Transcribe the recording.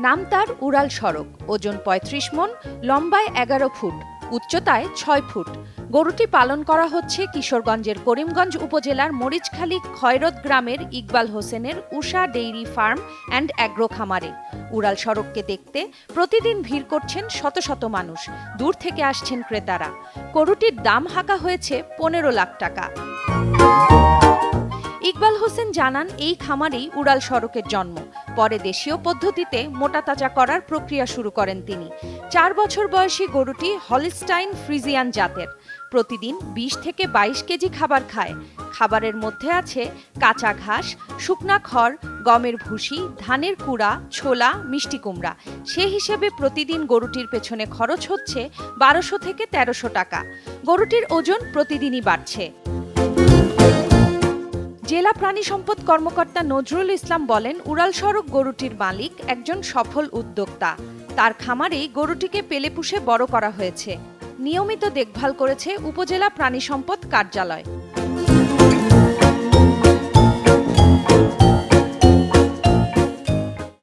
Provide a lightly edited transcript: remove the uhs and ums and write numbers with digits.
নাম তার উড়াল সড়ক, ওজন ৩৫ মণ, লম্বায় ১১ ফুট, উচ্চতায় ৬ ফুট। গরুটি পালন করা হচ্ছে কিশোরগঞ্জের করিমগঞ্জ উপজেলার মরিচখালী খয়রত গ্রামের ইকবাল হোসেনের উষা ডেইরি ফার্ম অ্যান্ড অ্যাগ্রো খামারে। উড়াল সড়ককে দেখতে প্রতিদিন ভিড় করছেন শত শত মানুষ, দূর থেকে আসছেন ক্রেতারা। গরুটির দাম হাঁকা হয়েছে ১৫ লাখ টাকা। ইকবাল হোসেন জানান, এই খামারেই উড়াল সড়কের জন্ম। পরে দেশীয় পদ্ধতিতে মোটাতাজা করার প্রক্রিয়া শুরু করেন তিনি। ৪ বছর বয়সী গরুটি হলিস্টাইন ফ্রিজিয়ান জাতের। প্রতিদিন ২০ থেকে ২২ কেজি খাবার খায়। খাবারের মধ্যে আছে কাঁচা ঘাস, শুকনা খড়, গমের ভুসি, ধানের কুড়া, ছোলা, মিষ্টি কুমড়া। সে হিসেবে প্রতিদিন গরুটির পেছনে খরচ হচ্ছে ১২০০ থেকে ১৩০০ টাকা। গরুটির ওজন প্রতিদিনই বাড়ছে। জেলা প্রাণী সম্পদ কর্মকর্তা নজরুল ইসলাম বলেন, উড়াল সড়ক গরুটির মালিক একজন সফল উদ্যোক্তা। তার খামারেই গরুটিকে পেলেপুষে বড় করা হয়েছে। নিয়মিত দেখভাল করেছে উপজেলা প্রাণী সম্পদ কার্যালয়।